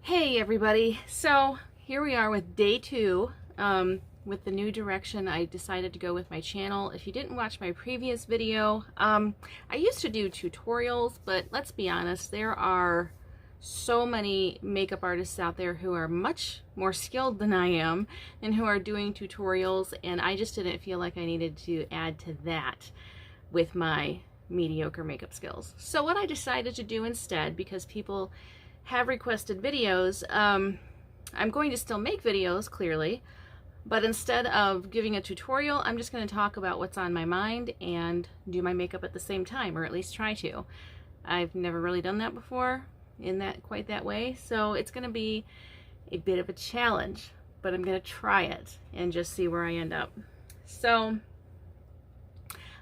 Hey everybody, so here we are with day 2 with the new direction I decided to go with my channel. If you didn't watch my previous video, I used to do tutorials, but let's be honest, there are so many makeup artists out there who are much more skilled than I am and who are doing tutorials, and I just didn't feel like I needed to add to that with my mediocre makeup skills. So what I decided to do instead, because people have requested videos, I'm going to still make videos, clearly, but instead of giving a tutorial, I'm just going to talk about what's on my mind and do my makeup at the same time, or at least try to. I've never really done that before in quite that way, so it's going to be a bit of a challenge, but I'm going to try it and just see where I end up. So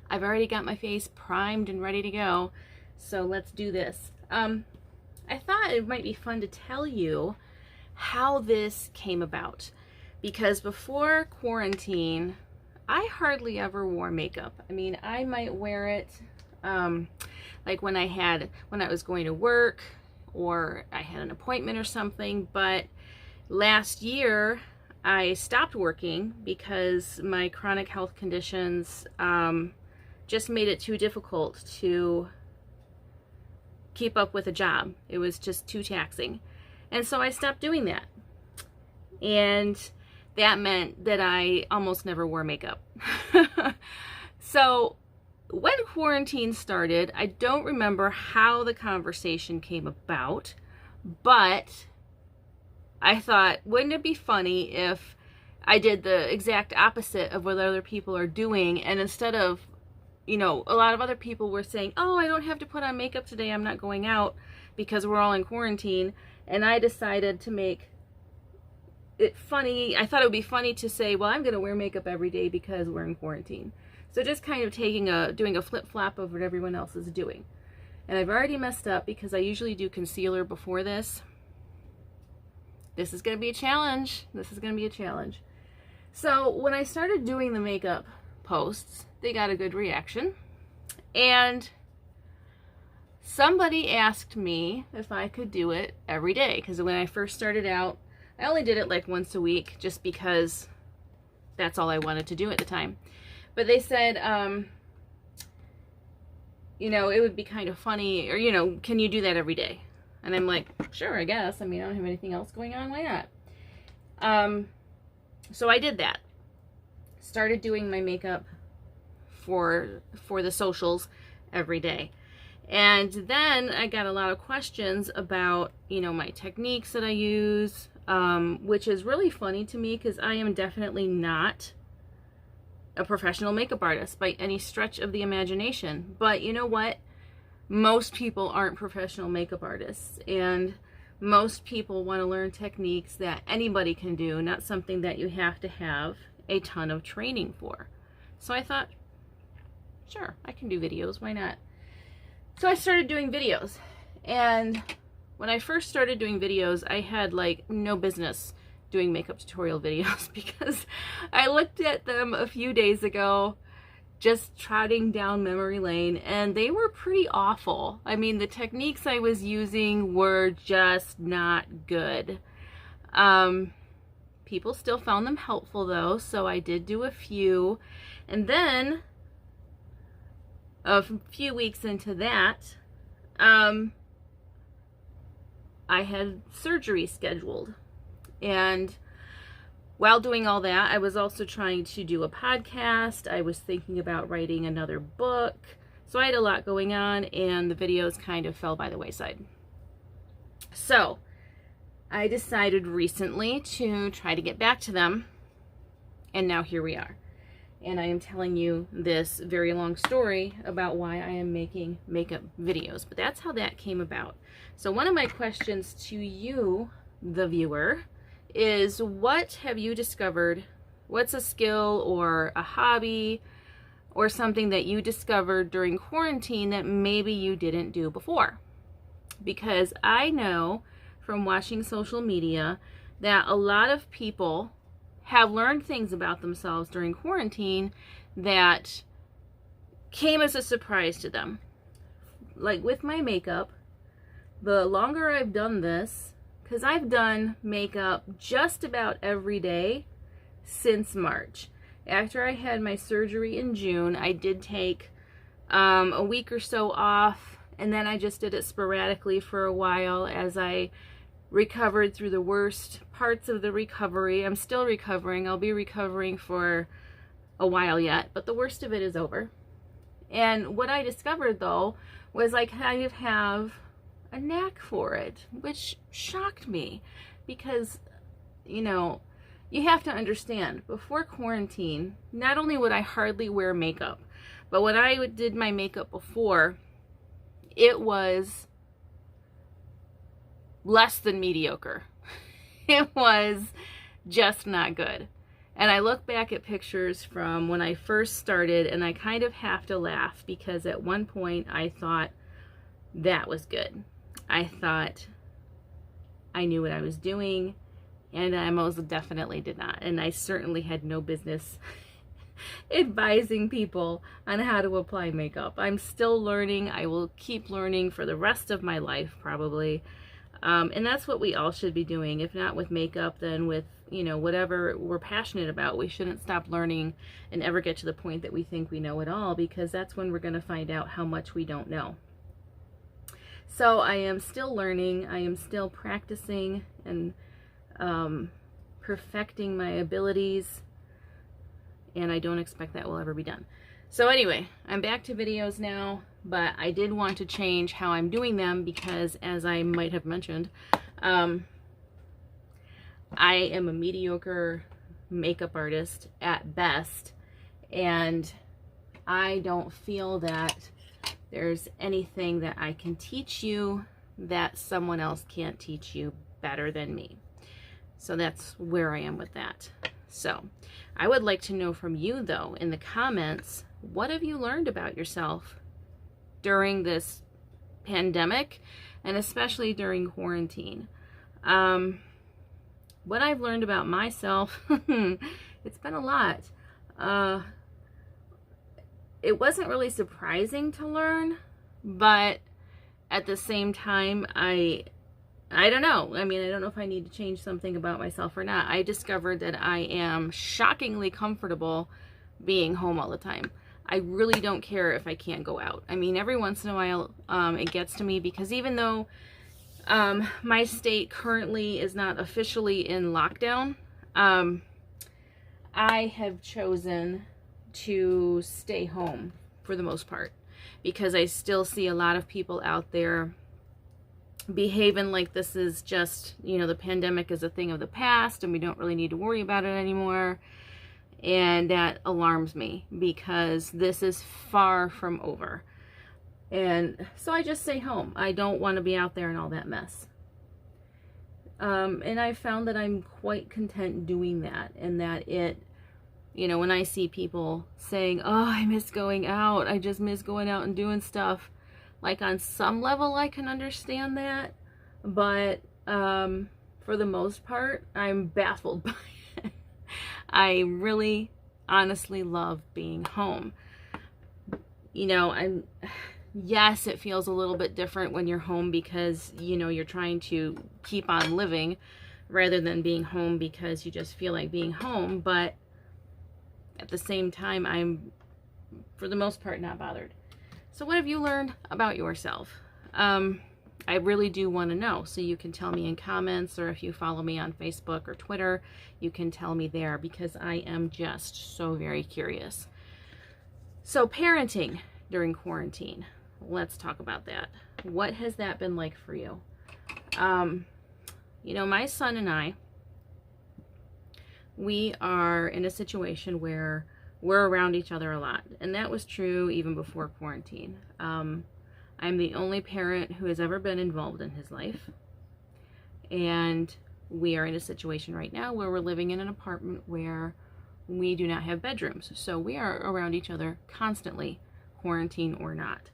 I've already got my face primed and ready to go, so let's do this. I thought it might be fun to tell you how this came about, because before quarantine I hardly ever wore makeup. I mean, I might wear it like when I was going to work or I had an appointment or something, but last year I stopped working because my chronic health conditions just made it too difficult to keep up with a job. It was just too taxing. And so I stopped doing that. And that meant that I almost never wore makeup. So when quarantine started, I don't remember how the conversation came about, but I thought, wouldn't it be funny if I did the exact opposite of what other people are doing, and instead of, you know, a lot of other people were saying, oh, I don't have to put on makeup today, I'm not going out because we're all in quarantine, and I decided to make it funny. I thought it would be funny to say, well, I'm going to wear makeup every day because we're in quarantine. So just kind of doing a flip-flop of what everyone else is doing. And I've already messed up because I usually do concealer before this. This is going to be a challenge. This is going to be a challenge. So when I started doing the makeup posts, they got a good reaction, and somebody asked me if I could do it every day, because when I first started out, I only did it like once a week just because that's all I wanted to do at the time. But they said, you know, it would be kind of funny, or, you know, can you do that every day? And I'm like, sure, I guess. I mean, I don't have anything else going on. Why not? So I did that. Started doing my makeup for the socials every day. And then I got a lot of questions about, you know, my techniques that I use, which is really funny to me because I am definitely not a professional makeup artist by any stretch of the imagination. But you know what? Most people aren't professional makeup artists, and most people want to learn techniques that anybody can do, not something that you have to have a ton of training for. So I thought, sure, I can do videos, why not? So I started doing videos, and when I first started doing videos, I had like no business doing makeup tutorial videos because I looked at them a few days ago, just trotting down memory lane, and they were pretty awful. I mean, the techniques I was using were just not good. People still found them helpful though, so I did do a few. And then a few weeks into that, I had surgery scheduled. And while doing all that, I was also trying to do a podcast. I was thinking about writing another book. So I had a lot going on, and the videos kind of fell by the wayside. So I decided recently to try to get back to them, and now here we are. And I am telling you this very long story about why I am making makeup videos, but that's how that came about. So one of my questions to you, the viewer, is what have you discovered? What's a skill or a hobby or something that you discovered during quarantine that maybe you didn't do before? Because I know from watching social media that a lot of people have learned things about themselves during quarantine that came as a surprise to them. Like with my makeup, the longer I've done this, because I've done makeup just about every day since March. After I had my surgery in June, I did take a week or so off, and then I just did it sporadically for a while as I recovered through the worst parts of the recovery. I'm still recovering. I'll be recovering for a while yet, but the worst of it is over. And what I discovered though was I kind of have a knack for it, which shocked me because, you know, you have to understand, before quarantine, not only would I hardly wear makeup, but when I did my makeup before, it was less than mediocre. It was just not good. And I look back at pictures from when I first started and I kind of have to laugh because at one point I thought that was good. I thought I knew what I was doing, and I most definitely did not. And I certainly had no business advising people on how to apply makeup. I'm still learning. I will keep learning for the rest of my life probably. And that's what we all should be doing. If not with makeup, then with, you know, whatever we're passionate about. We shouldn't stop learning and ever get to the point that we think we know it all, because that's when we're going to find out how much we don't know. So I am still learning. I am still practicing and perfecting my abilities, and I don't expect that will ever be done. So anyway, I'm back to videos now, but I did want to change how I'm doing them because, as I might have mentioned, I am a mediocre makeup artist at best, and I don't feel that there's anything that I can teach you that someone else can't teach you better than me. So that's where I am with that. So I would like to know from you though, in the comments, what have you learned about yourself during this pandemic, and especially during quarantine? What I've learned about myself, it's been a lot. It wasn't really surprising to learn, but at the same time, I don't know. I mean, I don't know if I need to change something about myself or not. I discovered that I am shockingly comfortable being home all the time. I really don't care if I can't go out. I mean, every once in a while, it gets to me because even though my state currently is not officially in lockdown, I have chosen to stay home for the most part because I still see a lot of people out there behaving like this is just, you know, the pandemic is a thing of the past and we don't really need to worry about it anymore. And that alarms me because this is far from over. And so I just stay home. I don't want to be out there in all that mess. And I found that I'm quite content doing that, and that it, you know, when I see people saying, oh, I miss going out, I just miss going out and doing stuff, like on some level I can understand that, but for the most part, I'm baffled by it. I really honestly love being home. You know, yes, it feels a little bit different when you're home because, you know, you're trying to keep on living rather than being home because you just feel like being home, but at the same time, I'm, for the most part, not bothered. So what have you learned about yourself? I really do want to know, so you can tell me in comments, or if you follow me on Facebook or Twitter, you can tell me there because I am just so very curious. So parenting during quarantine, let's talk about that. What has that been like for you? You know, my son and I, we are in a situation where we're around each other a lot, and that was true even before quarantine. I'm the only parent who has ever been involved in his life, and we are in a situation right now where we're living in an apartment where we do not have bedrooms, so we are around each other constantly, quarantine or not.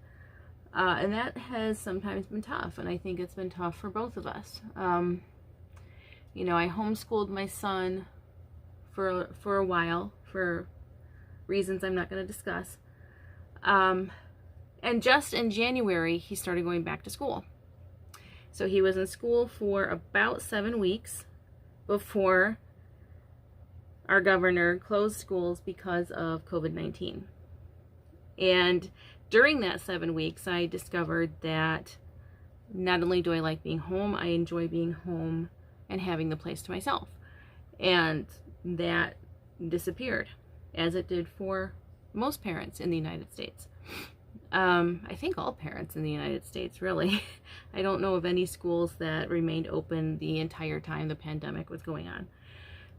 And that has sometimes been tough, and I think it's been tough for both of us. You know, I homeschooled my son for a while for reasons I'm not going to discuss. And just in January, he started going back to school. So he was in school for about 7 weeks before our governor closed schools because of COVID-19. And during that 7 weeks, I discovered that not only do I like being home, I enjoy being home and having the place to myself. And that disappeared, as it did for most parents in the United States. I think all parents in the United States, really. I don't know of any schools that remained open the entire time the pandemic was going on.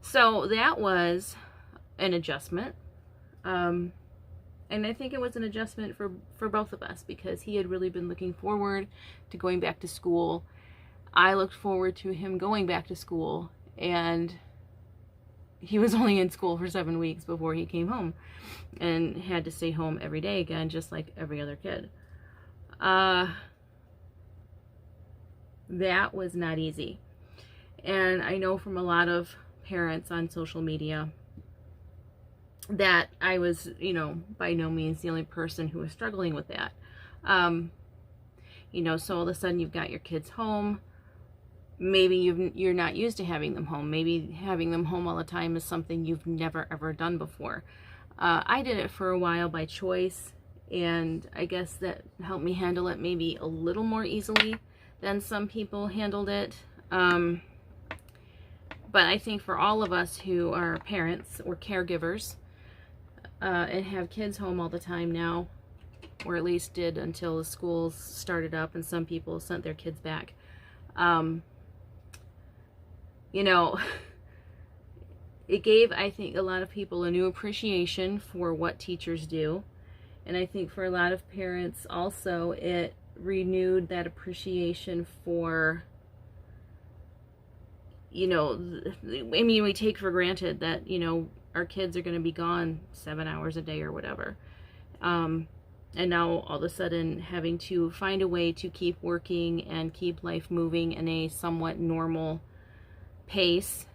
So that was an adjustment. And I think it was an adjustment for both of us, because he had really been looking forward to going back to school. I looked forward to him going back to school, and he was only in school for 7 weeks before he came home and had to stay home every day again, just like every other kid. That was not easy. And I know from a lot of parents on social media that I was, you know, by no means the only person who was struggling with that. You know, so all of a sudden you've got your kids home. Maybe you're not used to having them home. Maybe having them home all the time is something you've never ever done before. I did it for a while by choice, and I guess that helped me handle it maybe a little more easily than some people handled it. But I think for all of us who are parents or caregivers and have kids home all the time now, or at least did until the schools started up and some people sent their kids back, you know, it gave, I think, a lot of people a new appreciation for what teachers do. And I think for a lot of parents also, it renewed that appreciation for, you know, I mean, we take for granted that, you know, our kids are going to be gone 7 hours a day or whatever. And now all of a sudden having to find a way to keep working and keep life moving in a somewhat normal pace,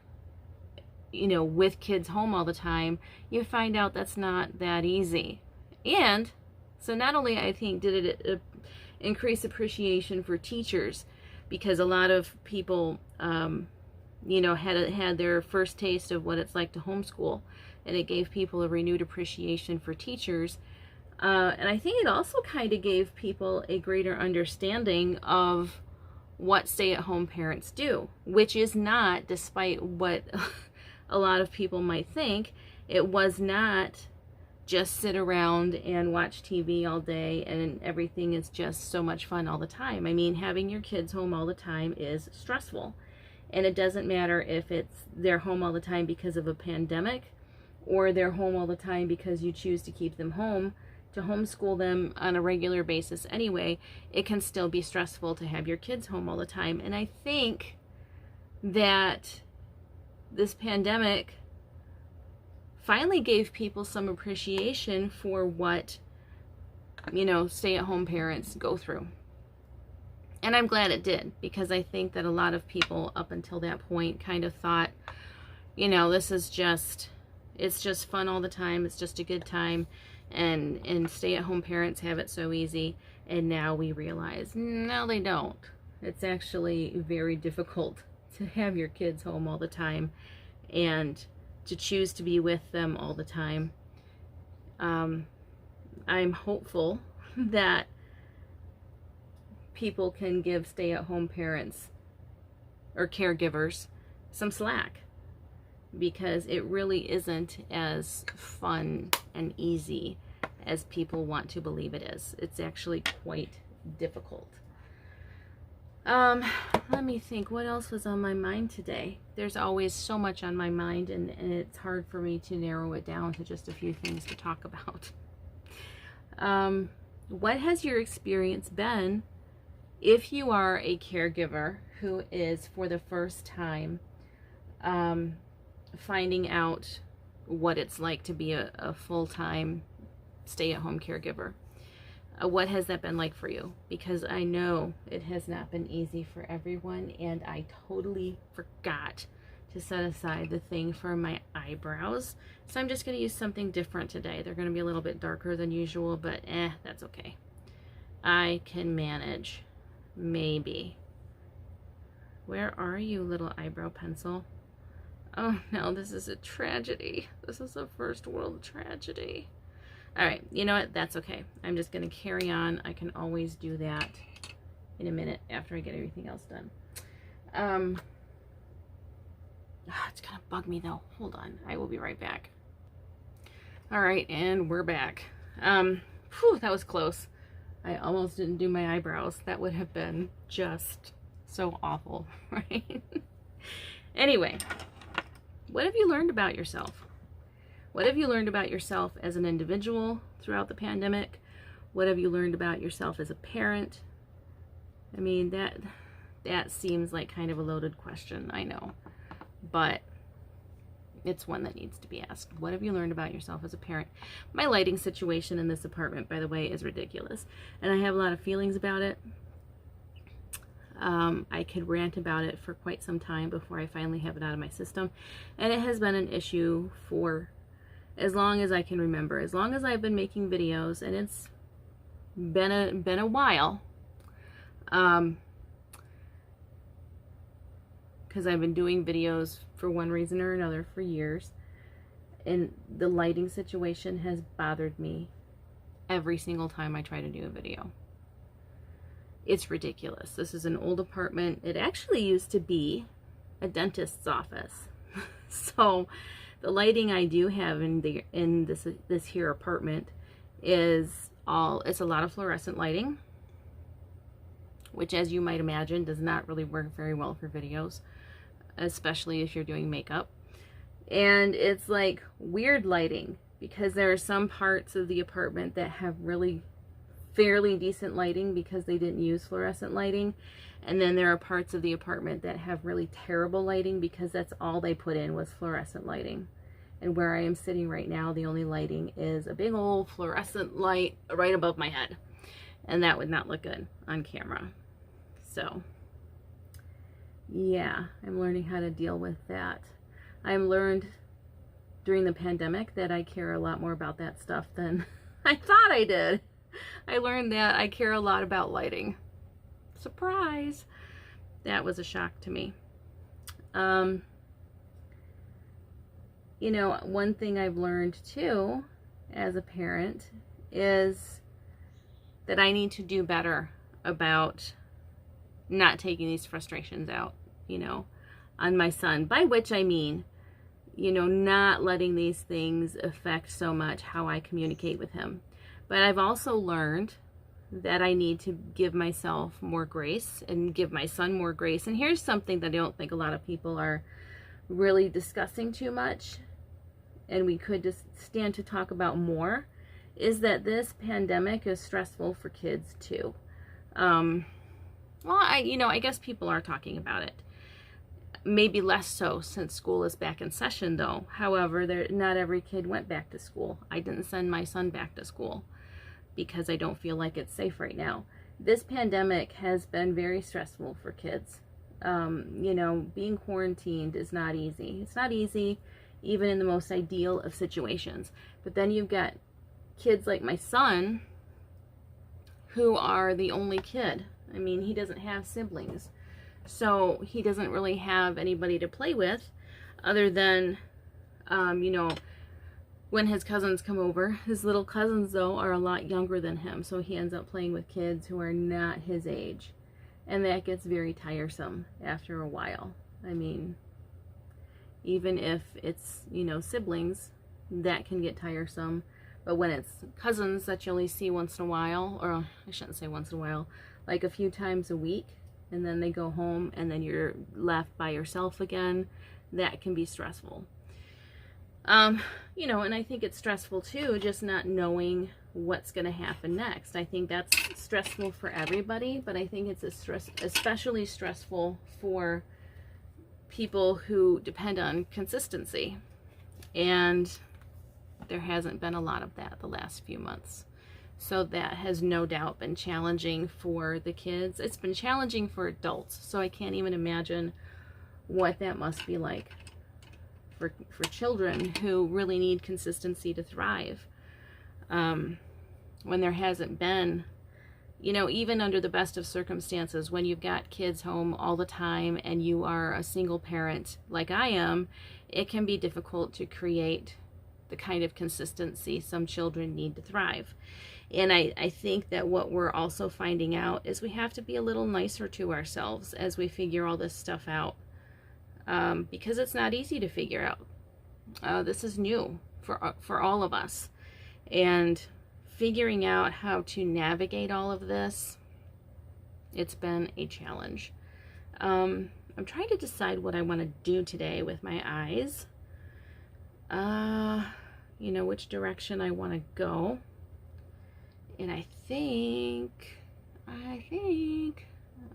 you know, with kids home all the time, you find out that's not that easy. And so not only, I think, did it increase appreciation for teachers, because a lot of people, you know, had their first taste of what it's like to homeschool, and it gave people a renewed appreciation for teachers. And I think it also kind of gave people a greater understanding of what stay-at-home parents do, which is not, despite what a lot of people might think, it was not just sit around and watch TV all day and everything is just so much fun all the time. I mean, having your kids home all the time is stressful. And it doesn't matter if they're home all the time because of a pandemic, or they're home all the time because you choose to keep them home, to homeschool them on a regular basis anyway. It can still be stressful to have your kids home all the time. And I think that this pandemic finally gave people some appreciation for what, you know, stay-at-home parents go through. And I'm glad it did, because I think that a lot of people up until that point kind of thought, you know, this is just, it's just fun all the time, it's just a good time, and stay-at-home parents have it so easy. And now we realize, no, they don't. It's actually very difficult to have your kids home all the time and to choose to be with them all the time. I'm hopeful that people can give stay-at-home parents or caregivers some slack, because it really isn't as fun and easy as people want to believe it is. It's actually quite difficult. Let me think, what else was on my mind today? There's always so much on my mind, and it's hard for me to narrow it down to just a few things to talk about. What has your experience been if you are a caregiver who is for the first time finding out what it's like to be a full-time stay-at-home caregiver? What has that been like for you? Because I know it has not been easy for everyone, and I totally forgot to set aside the thing for my eyebrows. So I'm just going to use something different today. They're going to be a little bit darker than usual, but that's okay. I can manage. Maybe. Where are you, little eyebrow pencil? Oh no, this is a tragedy. This is a first world tragedy. All right, you know what? That's okay. I'm just going to carry on. I can always do that in a minute after I get everything else done. It's going to bug me though. Hold on. I will be right back. All right, and we're back. Whew, that was close. I almost didn't do my eyebrows. That would have been just so awful, right? Anyway, what have you learned about yourself? What have you learned about yourself as an individual throughout the pandemic? What have you learned about yourself as a parent? I mean, that seems like kind of a loaded question, I know, but it's one that needs to be asked. What have you learned about yourself as a parent? My lighting situation in this apartment, by the way, is ridiculous, and I have a lot of feelings about it. I could rant about it for quite some time before I finally have it out of my system, and it has been an issue for as long as I can remember, as long as I've been making videos, and it's been a while, because I've been doing videos for one reason or another for years, and the lighting situation has bothered me every single time I try to do a video. It's ridiculous. This is an old apartment. It actually used to be a dentist's office. So the lighting I do have in this here apartment is it's a lot of fluorescent lighting, which, as you might imagine, does not really work very well for videos, especially if you're doing makeup. And it's like weird lighting, because there are some parts of the apartment that have really fairly decent lighting because they didn't use fluorescent lighting, and then there are parts of the apartment that have really terrible lighting because that's all they put in was fluorescent lighting. And where I am sitting right now, the only lighting is a big old fluorescent light right above my head, and that would not look good on camera. So yeah, I'm learning how to deal with that. I learned during the pandemic that I care a lot more about that stuff than I thought I did. I learned that I care a lot about lighting. Surprise! That was a shock to me. You know, one thing I've learned too as a parent is that I need to do better about not taking these frustrations out, you know, on my son, by which I mean, you know, not letting these things affect so much how I communicate with him. But I've also learned that I need to give myself more grace and give my son more grace. And here's something that I don't think a lot of people are really discussing too much, and we could just stand to talk about more, is that this pandemic is stressful for kids too. Well, I guess people are talking about it. Maybe less so since school is back in session though. However, not every kid went back to school. I didn't send my son back to school because I don't feel like it's safe right now. This pandemic has been very stressful for kids. You know, being quarantined is not easy. It's not easy even in the most ideal of situations. But then you've got kids like my son who are the only kid. I mean, he doesn't have siblings. So he doesn't really have anybody to play with other than, you know, when his cousins come over. His little cousins, though, are a lot younger than him. So he ends up playing with kids who are not his age. And that gets very tiresome after a while. I mean, even if it's, you know, siblings, that can get tiresome. But when it's cousins that you only see once in a while, or I shouldn't say once in a while, like a few times a week, and then they go home and then you're left by yourself again, that can be stressful. You know, and I think it's stressful too, just not knowing what's going to happen next. I think that's stressful for everybody, but I think it's especially stressful for people who depend on consistency. And there hasn't been a lot of that the last few months. So that has no doubt been challenging for the kids. It's been challenging for adults, so I can't even imagine what that must be like for children who really need consistency to thrive. When there hasn't been, you know, even under the best of circumstances, when you've got kids home all the time and you are a single parent like I am, it can be difficult to create the kind of consistency some children need to thrive. And I think that what we're also finding out is we have to be a little nicer to ourselves as we figure all this stuff out, because it's not easy to figure out. This is new for all of us, and figuring out how to navigate all of this, it's been a challenge. I'm trying to decide what I want to do today with my eyes. You know, which direction I want to go. And I think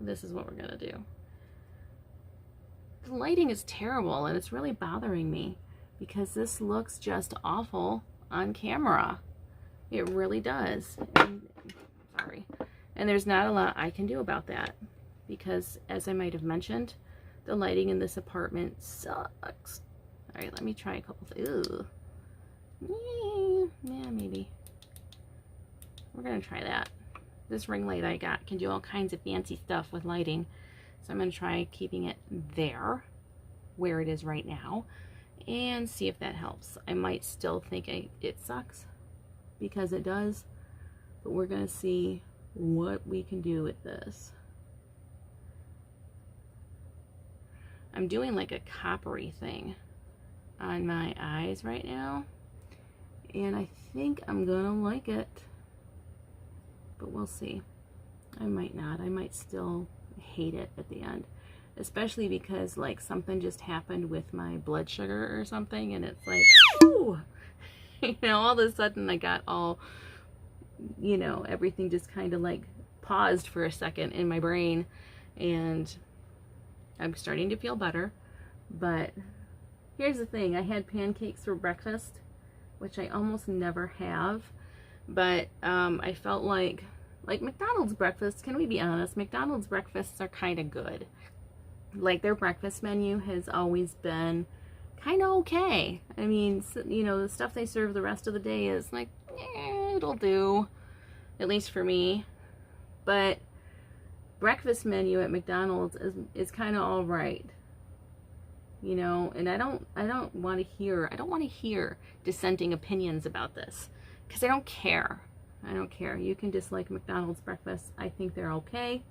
this is what we're gonna do. The lighting is terrible and it's really bothering me because this looks just awful on camera. It really does. Sorry. And there's not a lot I can do about that because, as I might have mentioned, the lighting in this apartment sucks. All right, let me try a couple things. Yeah, maybe. We're gonna try that. This ring light I got can do all kinds of fancy stuff with lighting. So I'm gonna try keeping it there, where it is right now, and see if that helps. I might still think it sucks, because it does, but we're gonna see what we can do with this. I'm doing like a coppery thing on my eyes right now, and I think I'm gonna like it, but we'll see. I might not. I might still hate it at the end, especially because like something just happened with my blood sugar or something, and it's like, ooh, you know, all of a sudden I got all, you know, everything just kind of like paused for a second in my brain, and I'm starting to feel better. But here's the thing, I had pancakes for breakfast, which I almost never have, but I felt like McDonald's breakfast, can we be honest, McDonald's breakfasts are kind of good. Like their breakfast menu has always been kind of okay. I mean, you know, the stuff they serve the rest of the day is like, it'll do, at least for me. But breakfast menu at McDonald's is kind of all right, you know. And I don't want to hear dissenting opinions about this, because I don't care. You can dislike McDonald's breakfast. I think they're okay.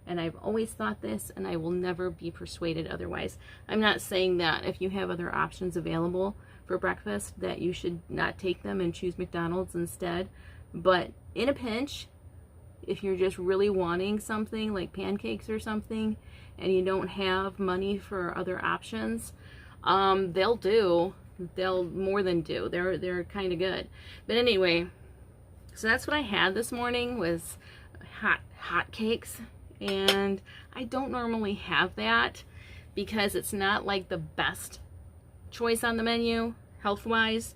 And I've always thought this, and I will never be persuaded otherwise. I'm not saying that if you have other options available for breakfast that you should not take them and choose McDonald's instead. But in a pinch, if you're just really wanting something like pancakes or something and you don't have money for other options, they'll do. They'll more than do. They're kind of good. But anyway, so that's what I had this morning, was hot cakes. And I don't normally have that because it's not like the best choice on the menu health-wise.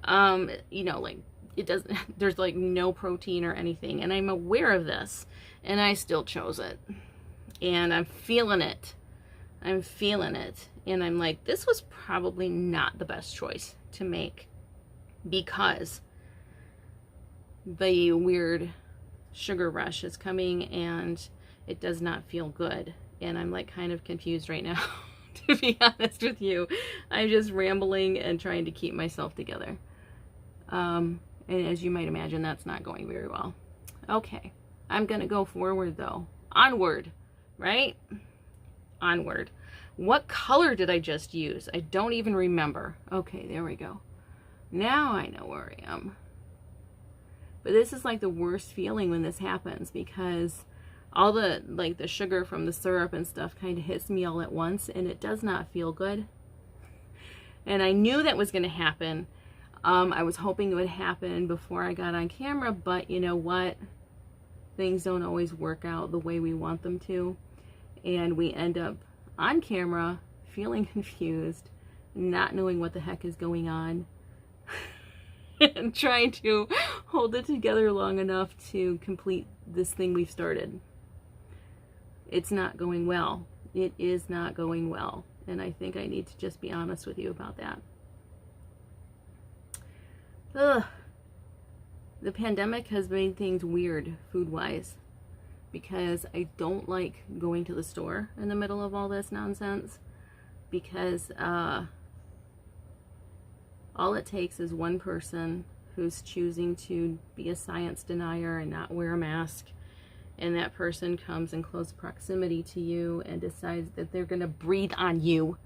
You know, like it doesn't, there's like no protein or anything, and I'm aware of this, and I still chose it, and I'm feeling it. And I'm like, this was probably not the best choice to make, because the weird sugar rush is coming and it does not feel good. And I'm like kind of confused right now, to be honest with you. I'm just rambling and trying to keep myself together. And as you might imagine, that's not going very well. Okay, I'm gonna go forward though. Onward, right? Onward. What color did I just use? I don't even remember. Okay, there we go. Now I know where I am. But this is like the worst feeling when this happens, because all the like the sugar from the syrup and stuff kind of hits me all at once, and it does not feel good. And I knew that was going to happen. I was hoping it would happen before I got on camera, but you know what? Things don't always work out the way we want them to, and we end up on camera feeling confused, not knowing what the heck is going on, and trying to hold it together long enough to complete this thing we've started. It's not going well. It is not going well. and I think I need to just be honest with you about that. Ugh. The pandemic has made things weird food-wise, because I don't like going to the store in the middle of all this nonsense, because all it takes is one person who's choosing to be a science denier and not wear a mask, and that person comes in close proximity to you and decides that they're going to breathe on you,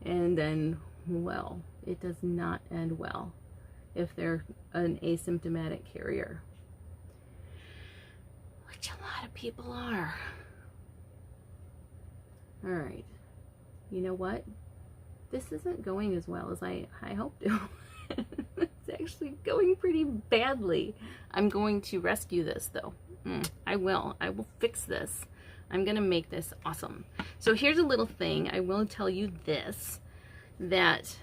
and then, well, it does not end well if they're an asymptomatic carrier, which a lot of people are. All right, you know what? This isn't going as well as I hoped to. It's actually going pretty badly. I'm going to rescue this though. I will fix this. I'm gonna make this awesome. So here's a little thing. I will tell you this, that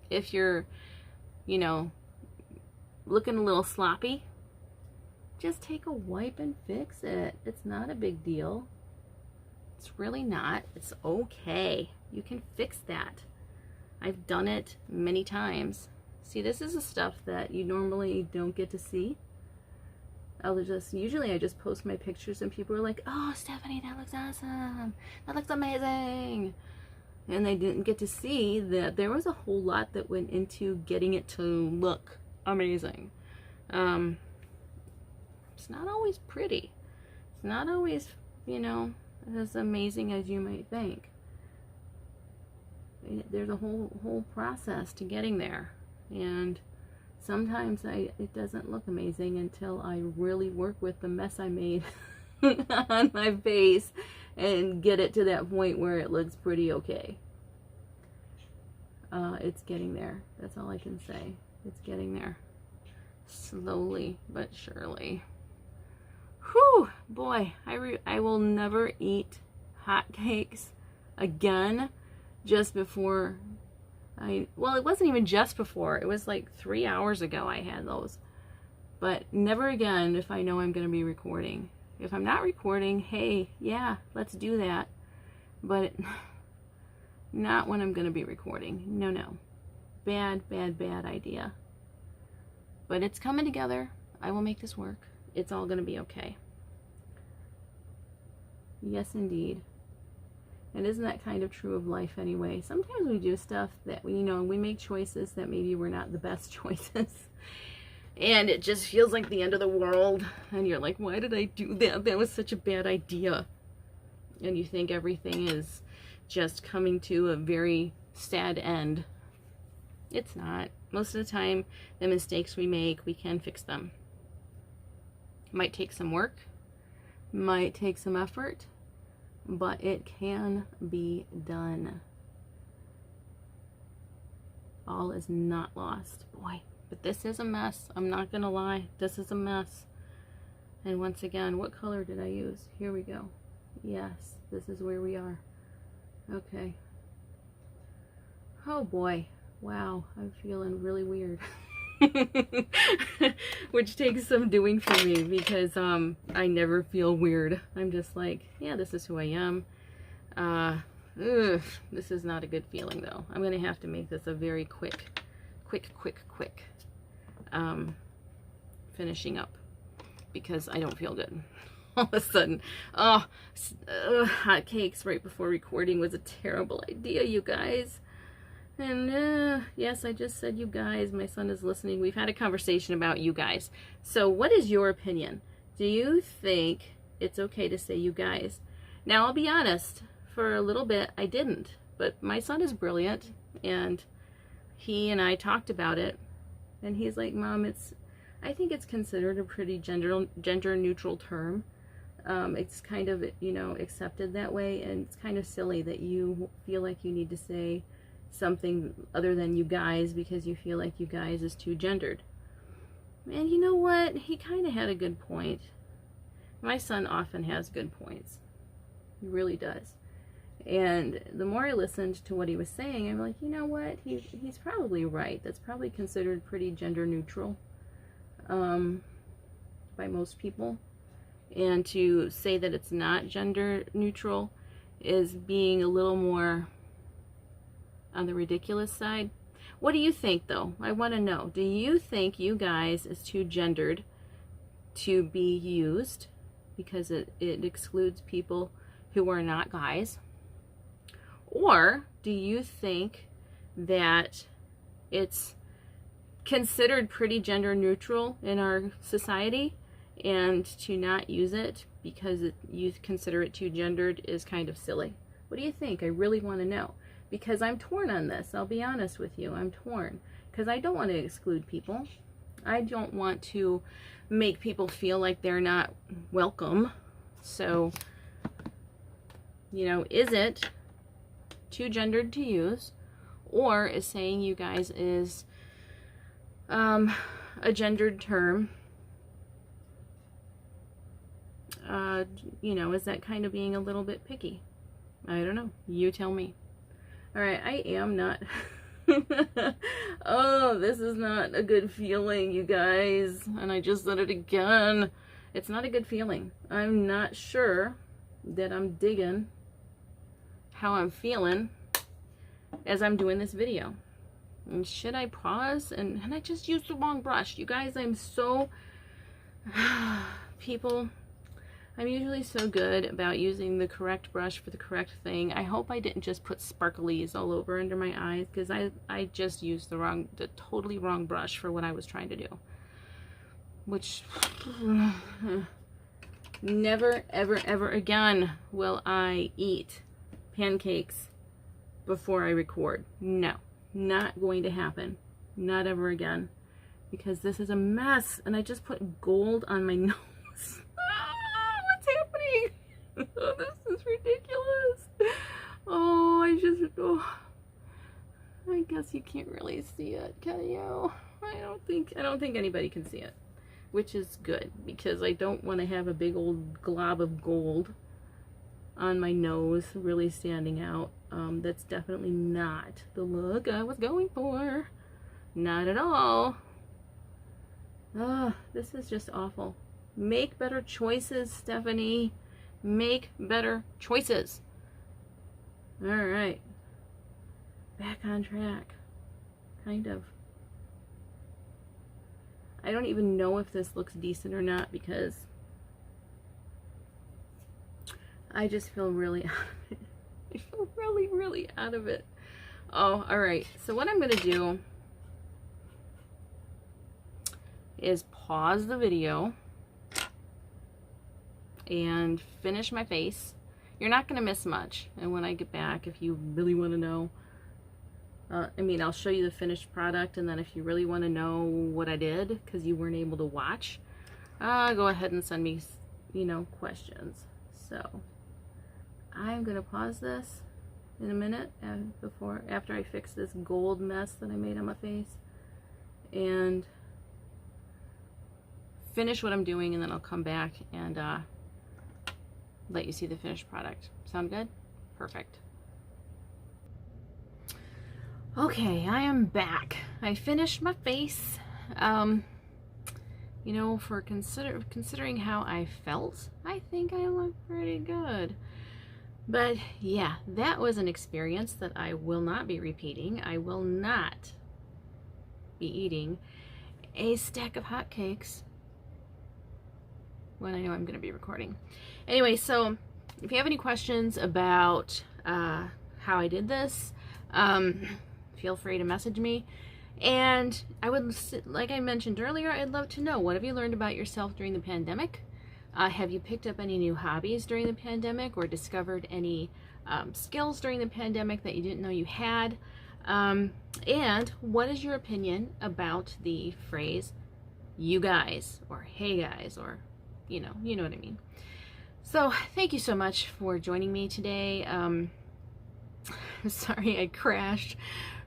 if you're, you know, looking a little sloppy, just take a wipe and fix it. It's not a big deal. It's really not. It's okay. You can fix that. I've done it many times. See, this is the stuff that you normally don't get to see. Usually I just post my pictures and people are like, oh, Stephanie, that looks awesome. That looks amazing. And they didn't get to see that there was a whole lot that went into getting it to look amazing. It's not always pretty. It's not always, you know, as amazing as you might think. There's a whole process to getting there, and sometimes it doesn't look amazing until I really work with the mess I made on my face and get it to that point where it looks pretty okay. It's getting there. That's all I can say. It's getting there. Slowly but surely. Whew, boy, I will never eat hotcakes again just before well, it wasn't even just before. It was like 3 hours ago I had those. But never again if I know I'm going to be recording. If I'm not recording, hey, yeah, let's do that. But not when I'm going to be recording. No. Bad idea. But it's coming together. I will make this work. It's all going to be okay. Yes, indeed. And isn't that kind of true of life anyway? Sometimes we do stuff that, we make choices that maybe were not the best choices. And it just feels like the end of the world. And you're like, why did I do that? That was such a bad idea. And you think everything is just coming to a very sad end. It's not. Most of the time, the mistakes we make, we can fix them. Might take some work. Might take some effort. But it can be done. All is not lost. Boy, but this is a mess. I'm not gonna lie. This is a mess. And once again, what color did I use? Here we go. Yes, this is where we are. Okay. Oh boy. Wow, I'm feeling really weird. Which takes some doing for me, because I never feel weird. I'm just like, yeah, this is who I am. This is not a good feeling though. I'm gonna have to make this a very quick finishing up, because I don't feel good. All of a sudden, hot cakes right before recording was a terrible idea, you guys. And yes, I just said you guys. My son is listening. We've had a conversation about you guys. So what is your opinion? Do you think it's okay to say you guys? Now, I'll be honest. For a little bit, I didn't. But my son is brilliant. And he and I talked about it. And he's like, Mom, I think it's considered a pretty gender neutral term. It's kind of, accepted that way. And it's kind of silly that you feel like you need to say something other than you guys because you feel like you guys is too gendered. And you know what? He kind of had a good point. My son often has good points. He really does. And the more I listened to what he was saying, I'm like, you know what? He's probably right. That's probably considered pretty gender neutral by most people. And to say that it's not gender neutral is being a little more on the ridiculous side. What do you think, though? I want to know. Do you think you guys is too gendered to be used because it excludes people who are not guys? Or do you think that it's considered pretty gender neutral in our society, and to not use it because you consider it too gendered is kind of silly? What do you think? I really want to know, because I'm torn on this. I'll be honest with you. I'm torn because I don't want to exclude people. I don't want to make people feel like they're not welcome. So, you know, is it too gendered to use, or is saying you guys is a gendered term? You know, is that kind of being a little bit picky? I don't know. You tell me. All right, I am not. Oh, this is not a good feeling, you guys. And I just said it again. It's not a good feeling. I'm not sure that I'm digging how I'm feeling as I'm doing this video. And should I pause? And I just used the wrong brush. You guys, I'm so... People... I'm usually so good about using the correct brush for the correct thing. I hope I didn't just put sparklies all over under my eyes, because I just used the totally wrong brush for what I was trying to do. Which, never, ever, ever again will I eat pancakes before I record. No, not going to happen. Not ever again. Because this is a mess, and I just put gold on my nose. Oh, this is ridiculous. Oh, I guess you can't really see it, can you? I don't think anybody can see it, which is good, because I don't want to have a big old glob of gold on my nose really standing out. That's definitely not the look I was going for. Not at all. This is just awful. Make better choices, Stephanie. Make better choices. All right. Back on track. Kind of. I don't even know if this looks decent or not, because I just feel really out of it. I feel really, really out of it. Oh, all right. So what I'm going to do is pause the video and finish my face. You're not going to miss much. And when I get back, if you really want to know, I mean, I'll show you the finished product, and then if you really want to know what I did because you weren't able to watch, go ahead and send me, you know, questions. So I'm going to pause this in a minute after I fix this gold mess that I made on my face, and finish what I'm doing, and then I'll come back and let you see the finished product. Sound good? Perfect. Okay, I am back. I finished my face. You know, for considering how I felt, I think I look pretty good. But yeah, that was an experience that I will not be repeating. I will not be eating a stack of hotcakes when I know I'm going to be recording. Anyway, so if you have any questions about how I did this, feel free to message me. And I would, like I mentioned earlier, I'd love to know, what have you learned about yourself during the pandemic? Have you picked up any new hobbies during the pandemic, or discovered any skills during the pandemic that you didn't know you had? And what is your opinion about the phrase, you guys, or hey guys, or you know what I mean. So thank you so much for joining me today. I'm sorry I crashed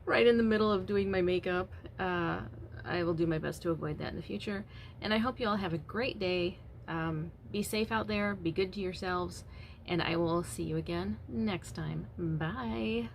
right in the middle of doing my makeup. I will do my best to avoid that in the future. And I hope you all have a great day. Be safe out there, be good to yourselves, and I will see you again next time. Bye.